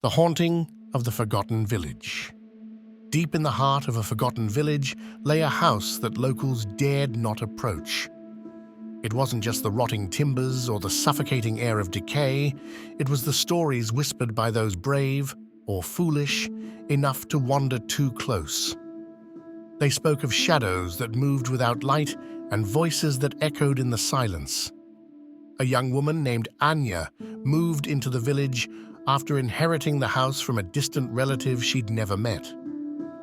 The haunting of the forgotten village. Deep in the heart of a forgotten village lay a house that locals dared not approach. It wasn't just the rotting timbers or the suffocating air of decay, it was the stories whispered by those brave, or foolish, enough to wander too close. They spoke of shadows that moved without light and voices that echoed in the silence. A young woman named Anya moved into the village after inheriting the house from a distant relative she'd never met.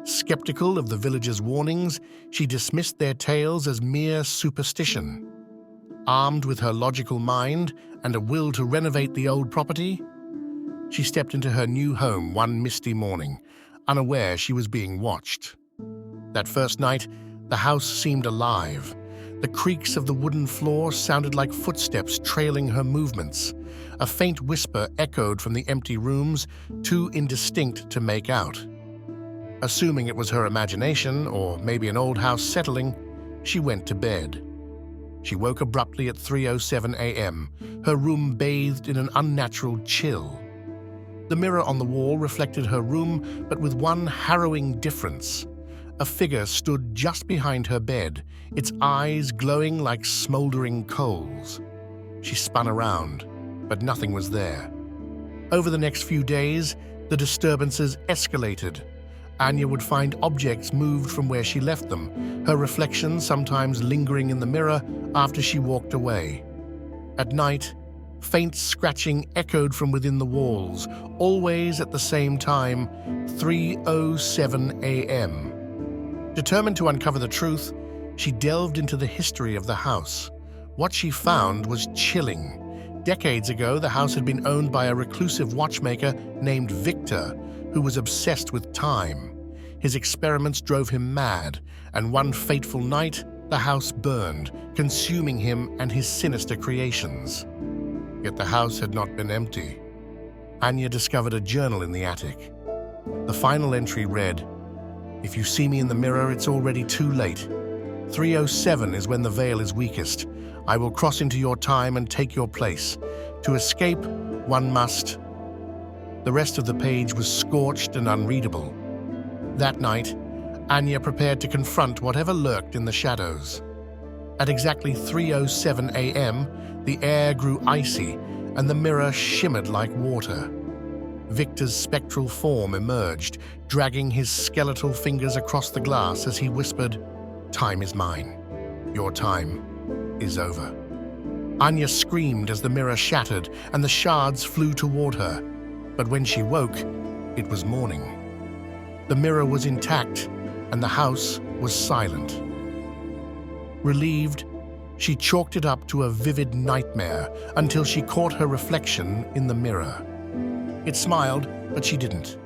Skeptical of the villagers' warnings, she dismissed their tales as mere superstition. Armed with her logical mind and a will to renovate the old property, she stepped into her new home one misty morning, unaware she was being watched. That first night, the house seemed alive. The creaks of the wooden floor sounded like footsteps trailing her movements. A faint whisper echoed from the empty rooms, too indistinct to make out. Assuming it was her imagination, or maybe an old house settling, she went to bed. She woke abruptly at 3:07 a.m., her room bathed in an unnatural chill. The mirror on the wall reflected her room, but with one harrowing difference. A figure stood just behind her bed, its eyes glowing like smoldering coals. She spun around, but nothing was there. Over the next few days, the disturbances escalated. Anya would find objects moved from where she left them, her reflection sometimes lingering in the mirror after she walked away. At night, faint scratching echoed from within the walls, always at the same time, 3:07 a.m. Determined to uncover the truth, she delved into the history of the house. What she found was chilling. Decades ago, the house had been owned by a reclusive watchmaker named Victor, who was obsessed with time. His experiments drove him mad, and one fateful night, the house burned, consuming him and his sinister creations. Yet the house had not been empty. Anya discovered a journal in the attic. The final entry read, "If you see me in the mirror, it's already too late. 3:07 is when the veil is weakest. I will cross into your time and take your place. To escape, one must..." The rest of the page was scorched and unreadable. That night, Anya prepared to confront whatever lurked in the shadows. At exactly 3:07 a.m., the air grew icy and the mirror shimmered like water. Victor's spectral form emerged, dragging his skeletal fingers across the glass as he whispered, "Time is mine. Your time is over." Anya screamed as the mirror shattered and the shards flew toward her. But when she woke, it was morning. The mirror was intact and the house was silent. Relieved, she chalked it up to a vivid nightmare until she caught her reflection in the mirror. It smiled, but she didn't.